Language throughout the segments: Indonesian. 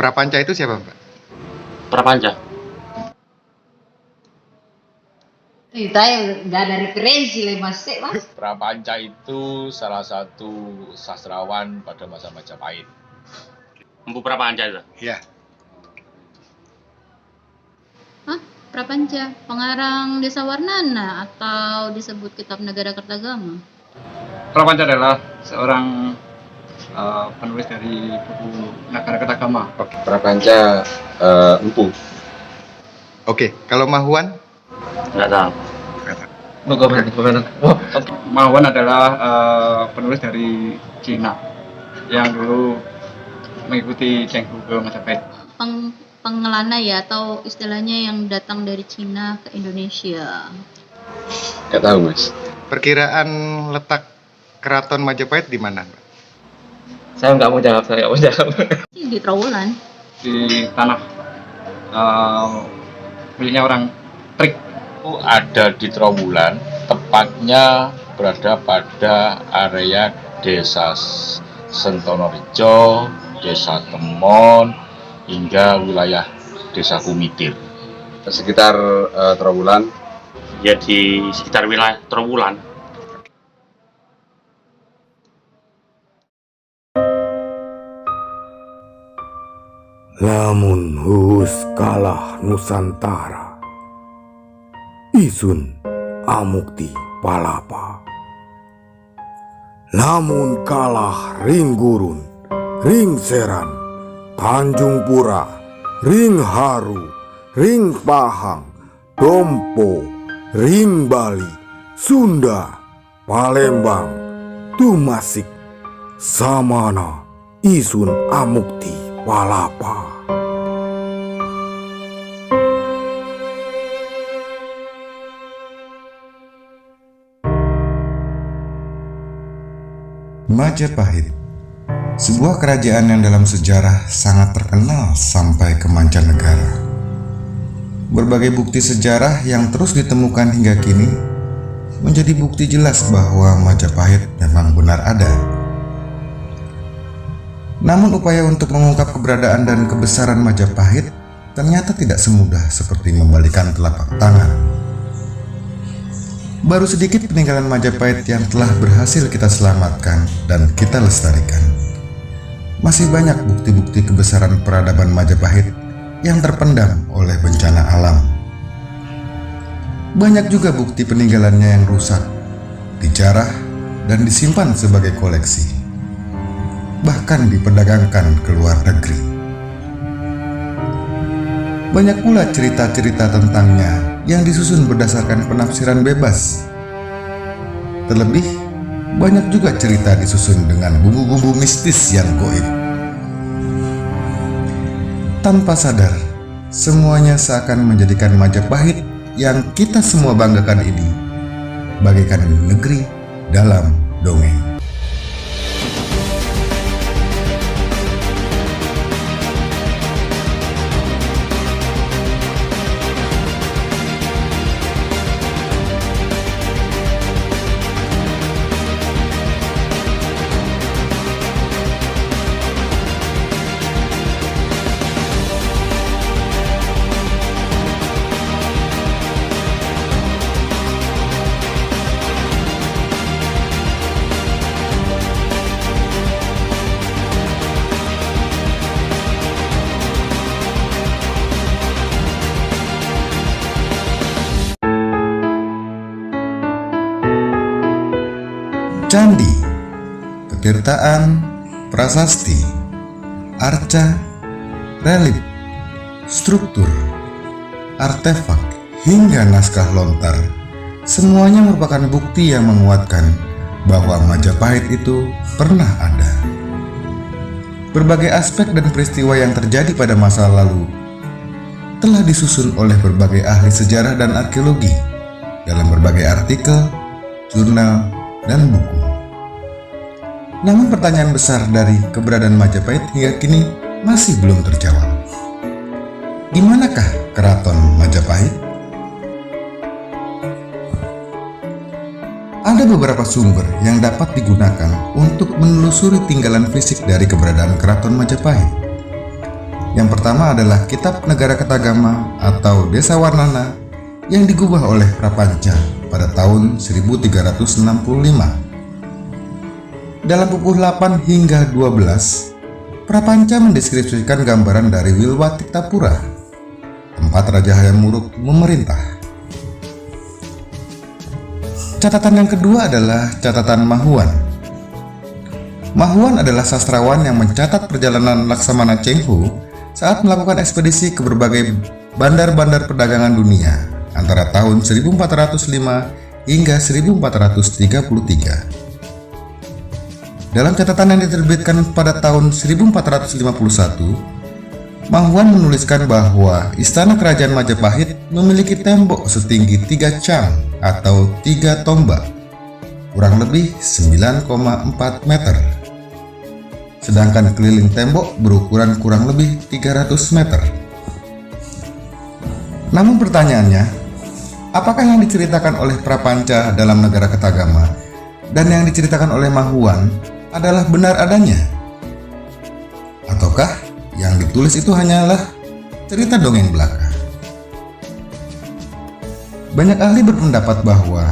Prapanca itu siapa, Pak? Prapanca. Saya nggak ada referensi lah mas. Prapanca itu salah satu sastrawan pada masa Majapahit. Empu Prapanca itu. Ya. Hah? Prapanca, pengarang Desa Warnana atau disebut Kitab Negara Kertagama? Prapanca adalah seorang penulis dari buku Nagara Kertagama. Prapanca empu. Oke, kalau Mahuan? Nggak tahu. Mahuan adalah penulis dari Cina yang dulu mengikuti Cheng Hu ke Majapahit. Pengelana ya, atau istilahnya yang datang dari Cina ke Indonesia. Nggak tahu mas. Perkiraan letak keraton Majapahit di mana, Pak? Saya nggak mau jawab, Di Trowulan. Di tanah miliknya orang Trik. Itu ada di Trowulan, tepatnya berada pada area Desa Sentonorejo, Desa Temon, hingga wilayah Desa Kumitir. Sekitar Trowulan. Ya di sekitar wilayah Trowulan. Lamun Hus kalah Nusantara, Isun Amukti Palapa. Lamun kalah Ring Gurun, Ring Seran, Tanjung Pura, Ring Haru, Ring Pahang, Dompo, Ring Bali, Sunda, Palembang, Tumasik, Samana, Isun Amukti Palapa. Majapahit, sebuah kerajaan yang dalam sejarah sangat terkenal sampai ke mancanegara. Berbagai bukti sejarah yang terus ditemukan hingga kini menjadi bukti jelas bahwa Majapahit memang benar ada. Namun upaya untuk mengungkap keberadaan dan kebesaran Majapahit ternyata tidak semudah seperti membalikan telapak tangan. Baru sedikit peninggalan Majapahit yang telah berhasil kita selamatkan dan kita lestarikan. Masih banyak bukti-bukti kebesaran peradaban Majapahit yang terpendam oleh bencana alam. Banyak juga bukti peninggalannya yang rusak, dijarah, dan disimpan sebagai koleksi, bahkan diperdagangkan ke luar negeri. Banyak pula cerita-cerita tentangnya yang disusun berdasarkan penafsiran bebas. Terlebih, banyak juga cerita disusun dengan bumbu-bumbu mistis yang goib. Tanpa sadar, semuanya seakan menjadikan Majapahit yang kita semua banggakan ini bagaikan negeri dalam dongeng. Candi, ketirtaan, prasasti, arca, relief, struktur, artefak, hingga naskah lontar, semuanya merupakan bukti yang menguatkan bahwa Majapahit itu pernah ada. Berbagai aspek dan peristiwa yang terjadi pada masa lalu telah disusun oleh berbagai ahli sejarah dan arkeologi dalam berbagai artikel, jurnal, dan buku. Namun pertanyaan besar dari keberadaan Majapahit hingga kini masih belum terjawab. Di manakah keraton Majapahit? Ada beberapa sumber yang dapat digunakan untuk menelusuri tinggalan fisik dari keberadaan keraton Majapahit. Yang pertama adalah Kitab Negara Ketagama atau Desa Warnana yang digubah oleh Prapanca pada tahun 1365. Dalam buku 8 hingga 12, Prapanca mendeskripsikan gambaran dari Wilwatiktapura, tempat Raja Hayam Wuruk memerintah. Catatan yang kedua adalah catatan Mahuan. Mahuan adalah sastrawan yang mencatat perjalanan Laksamana Cheng Ho saat melakukan ekspedisi ke berbagai bandar-bandar perdagangan dunia antara tahun 1405 hingga 1433. Dalam catatan yang diterbitkan pada tahun 1451, Mahuan menuliskan bahwa istana kerajaan Majapahit memiliki tembok setinggi 3 cang atau 3 tombak, kurang lebih 9,4 meter. Sedangkan keliling tembok berukuran kurang lebih 300 meter. Namun pertanyaannya, apakah yang diceritakan oleh Prapanca dalam Negara Ketagama dan yang diceritakan oleh Mahuan adalah benar adanya? Ataukah yang ditulis itu hanyalah cerita dongeng belaka? Banyak ahli berpendapat bahwa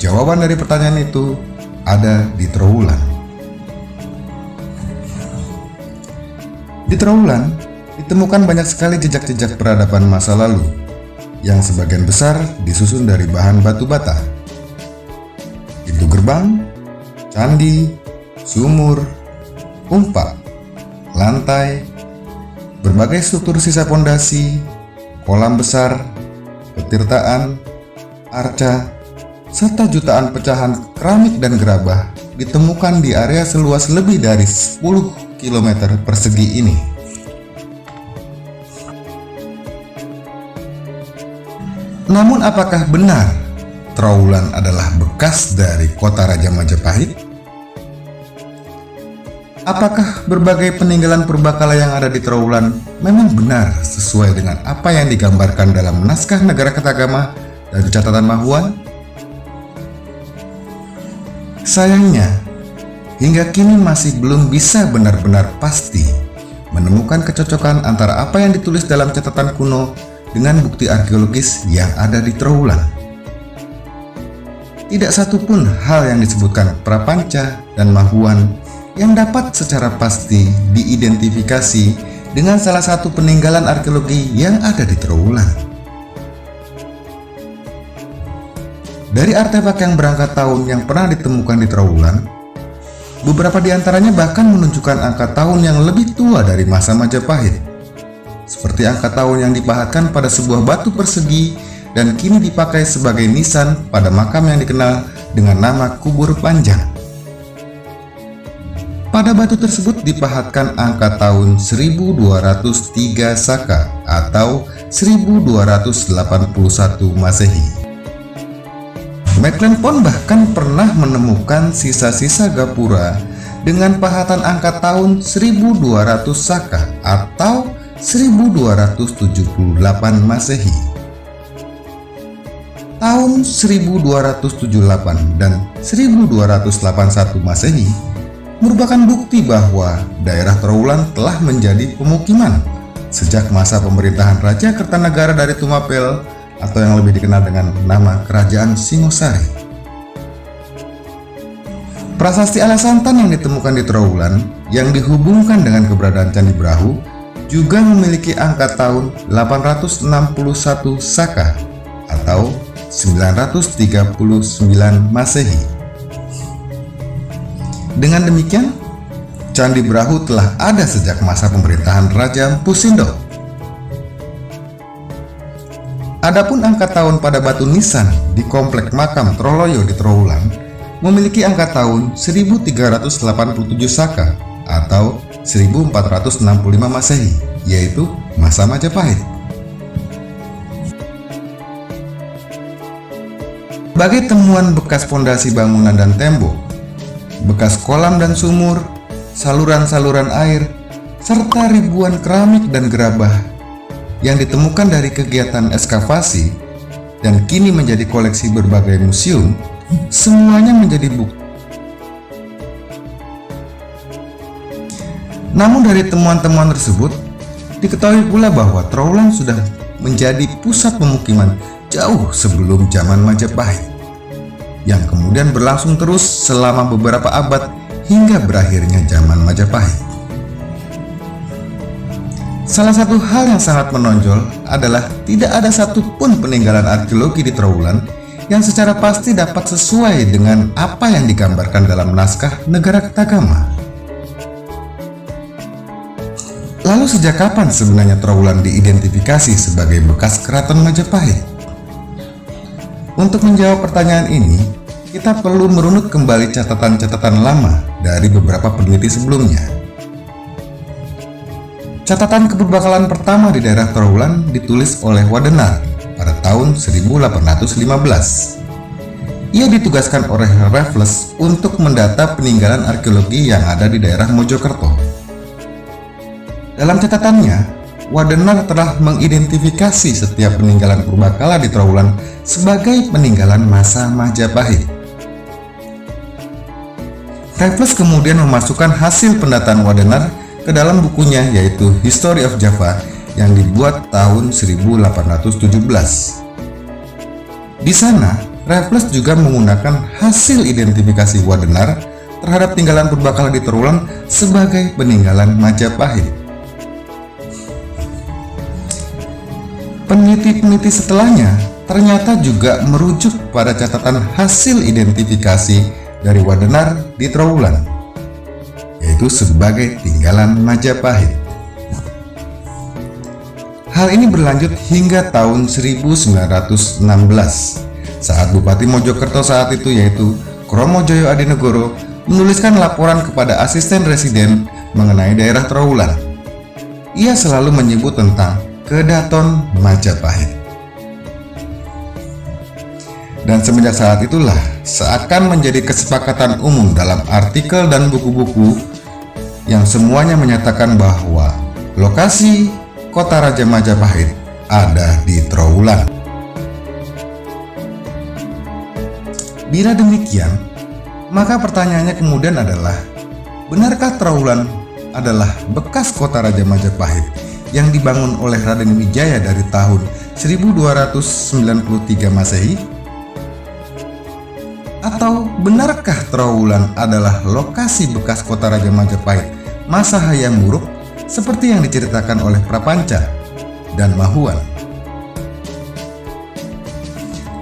jawaban dari pertanyaan itu ada di Trowulan. Di Trowulan ditemukan banyak sekali jejak-jejak peradaban masa lalu yang sebagian besar disusun dari bahan batu bata. Pintu gerbang, candi, sumur, umpak, lantai, berbagai struktur sisa pondasi, kolam besar, petirtaan, arca, serta jutaan pecahan keramik dan gerabah ditemukan di area seluas lebih dari 10 km persegi ini. Namun apakah benar Trowulan adalah bekas dari kota Raja Majapahit? Apakah berbagai peninggalan purbakala yang ada di Trowulan memang benar sesuai dengan apa yang digambarkan dalam naskah Negara Ketagama dan catatan Mahuan? Sayangnya, hingga kini masih belum bisa benar-benar pasti menemukan kecocokan antara apa yang ditulis dalam catatan kuno dengan bukti arkeologis yang ada di Trowulan. Tidak satupun hal yang disebutkan Prapanca dan Mahuan yang dapat secara pasti diidentifikasi dengan salah satu peninggalan arkeologi yang ada di Trowulan. Dari artefak yang berangkat tahun yang pernah ditemukan di Trowulan, beberapa di antaranya bahkan menunjukkan angka tahun yang lebih tua dari masa Majapahit, seperti angka tahun yang dipahatkan pada sebuah batu persegi dan kini dipakai sebagai nisan pada makam yang dikenal dengan nama Kubur Panjang. Pada batu tersebut dipahatkan angka tahun 1203 Saka atau 1281 Masehi. McLean bahkan pernah menemukan sisa-sisa gapura dengan pahatan angka tahun 1200 Saka atau 1278 Masehi. Tahun 1278 dan 1281 Masehi merupakan bukti bahwa daerah Trowulan telah menjadi pemukiman sejak masa pemerintahan Raja Kertanegara dari Tumapel atau yang lebih dikenal dengan nama Kerajaan Singosari. Prasasti Alasantan yang ditemukan di Trowulan yang dihubungkan dengan keberadaan Candi Brahu juga memiliki angka tahun 861 Saka atau 939 Masehi. Dengan demikian, Candi Brahu telah ada sejak masa pemerintahan Raja Empu Sindok. Adapun angka tahun pada batu nisan di komplek makam Troloyo di Trowulan memiliki angka tahun 1387 Saka atau 1465 Masehi, yaitu masa Majapahit. Sebagai temuan bekas pondasi bangunan dan tembok, bekas kolam dan sumur, saluran-saluran air, serta ribuan keramik dan gerabah yang ditemukan dari kegiatan ekskavasi dan kini menjadi koleksi berbagai museum, semuanya menjadi bukti. Namun dari temuan-temuan tersebut, Diketahui pula bahwa Trowulan sudah menjadi pusat pemukiman jauh sebelum zaman Majapahit, yang kemudian berlangsung terus selama beberapa abad hingga berakhirnya zaman Majapahit. Salah satu hal yang sangat menonjol adalah tidak ada satupun peninggalan arkeologi di Trowulan yang secara pasti dapat sesuai dengan apa yang digambarkan dalam naskah Negara Ketagama. Lalu sejak kapan sebenarnya Trowulan diidentifikasi sebagai bekas keraton Majapahit? Untuk menjawab pertanyaan ini, kita perlu merunut kembali catatan-catatan lama dari beberapa peneliti sebelumnya. Catatan keberbakalan pertama di daerah Trowulan ditulis oleh Wadenar pada tahun 1815. Ia ditugaskan oleh Raffles untuk mendata peninggalan arkeologi yang ada di daerah Mojokerto. Dalam catatannya, Wadenar telah mengidentifikasi setiap peninggalan purbakala di Trowulan sebagai peninggalan masa Majapahit. Raffles kemudian memasukkan hasil pendataan Wadenar ke dalam bukunya, yaitu History of Java, yang dibuat tahun 1817. Di sana, Raffles juga menggunakan hasil identifikasi Wadenar terhadap tinggalan purbakala di Trowulan sebagai peninggalan Majapahit. Peneliti-peneliti setelahnya ternyata juga merujuk pada catatan hasil identifikasi dari Wadenar di Trowulan, yaitu sebagai tinggalan Majapahit. Hal ini berlanjut hingga tahun 1916 saat Bupati Mojokerto saat itu, yaitu Kromojoyo Adinegoro, menuliskan laporan kepada asisten residen mengenai daerah Trowulan. Ia selalu menyebut tentang Kedaton Majapahit. Dan semenjak saat itulah seakan menjadi kesepakatan umum dalam artikel dan buku-buku yang semuanya menyatakan bahwa lokasi kota Raja Majapahit ada di Trowulan. Bila demikian, maka pertanyaannya kemudian adalah, benarkah Trowulan adalah bekas kota Raja Majapahit yang dibangun oleh Raden Wijaya dari tahun 1293 Masehi? Atau benarkah Trowulan adalah lokasi bekas kota Raja Majapahit masa Hayam Wuruk seperti yang diceritakan oleh Prapanca dan Mahuan?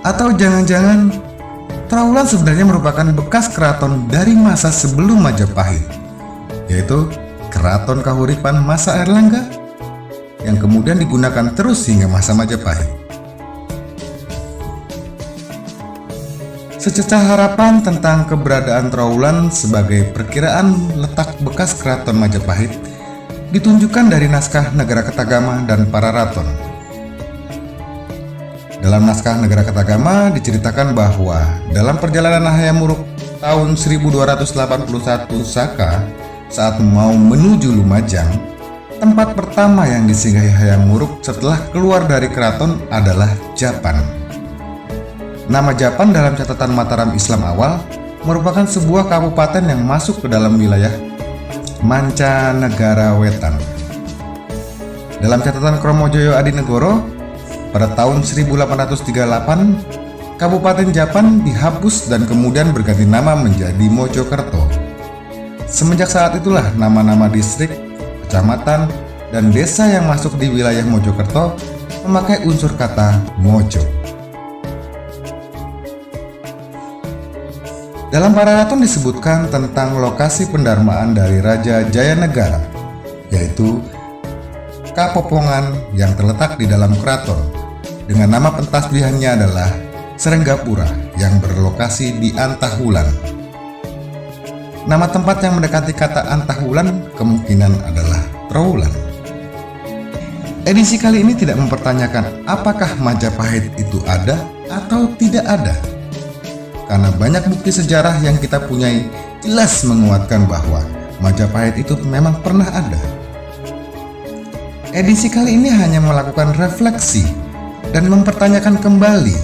Atau jangan-jangan Trowulan sebenarnya merupakan bekas keraton dari masa sebelum Majapahit, yaitu Keraton Kahuripan masa Airlangga, yang kemudian digunakan terus hingga masa Majapahit. Secercah harapan tentang keberadaan Trowulan sebagai perkiraan letak bekas keraton Majapahit ditunjukkan dari naskah Negara Ketagama dan Para Raton. Dalam naskah Negara Ketagama diceritakan bahwa dalam perjalanan Hayam Wuruk tahun 1281 Saka, saat mau menuju Lumajang, tempat pertama yang disinggahi Hayam Wuruk setelah keluar dari keraton adalah Japan. Nama Japan dalam catatan Mataram Islam awal merupakan sebuah kabupaten yang masuk ke dalam wilayah Mancanegara Wetan. Dalam catatan Kromojoyo Adinegoro pada tahun 1838, Kabupaten Japan dihapus dan kemudian berganti nama menjadi Mojokerto. Semenjak saat itulah nama-nama distrik, kecamatan, dan desa yang masuk di wilayah Mojokerto memakai unsur kata Mojo. Dalam Para Raton disebutkan tentang lokasi pendarmaan dari Raja Jayanegara, yaitu Kapopongan yang terletak di dalam keraton, dengan nama pentasbihannya adalah Serenggapura yang berlokasi di Antahulan. Nama tempat yang mendekati kata Antahulan kemungkinan adalah Trowulan. Edisi kali ini tidak mempertanyakan apakah Majapahit itu ada atau tidak ada, karena banyak bukti sejarah yang kita punyai jelas menguatkan bahwa Majapahit itu memang pernah ada. Edisi kali ini hanya melakukan refleksi dan mempertanyakan kembali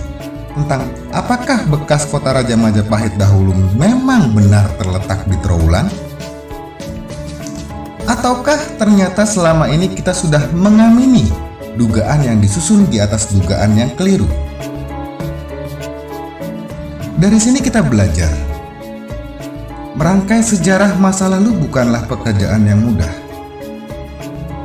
tentang apakah bekas kota Raja Majapahit dahulu memang benar terletak di Trowulan, Ataukah ternyata selama ini kita sudah mengamini dugaan yang disusun di atas dugaan yang keliru? Dari sini kita belajar, merangkai sejarah masa lalu bukanlah pekerjaan yang mudah.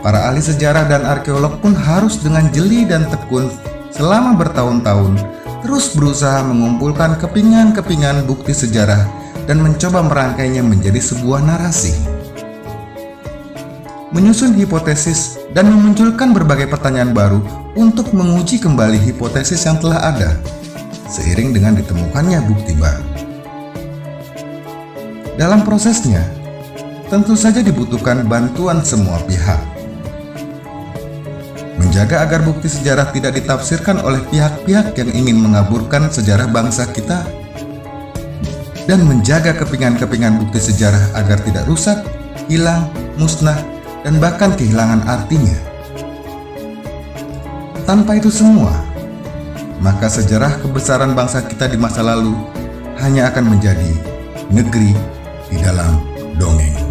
Para ahli sejarah dan arkeolog pun harus dengan jeli dan tekun selama bertahun-tahun terus berusaha mengumpulkan kepingan-kepingan bukti sejarah dan mencoba merangkainya menjadi sebuah narasi. Menyusun hipotesis dan memunculkan berbagai pertanyaan baru untuk menguji kembali hipotesis yang telah ada, seiring dengan ditemukannya bukti baru. Dalam prosesnya, tentu saja dibutuhkan bantuan semua pihak. Menjaga agar bukti sejarah tidak ditafsirkan oleh pihak-pihak yang ingin mengaburkan sejarah bangsa kita, dan menjaga kepingan-kepingan bukti sejarah agar tidak rusak, hilang, musnah, dan bahkan kehilangan artinya. Tanpa itu semua, maka sejarah kebesaran bangsa kita di masa lalu hanya akan menjadi negeri di dalam dongeng.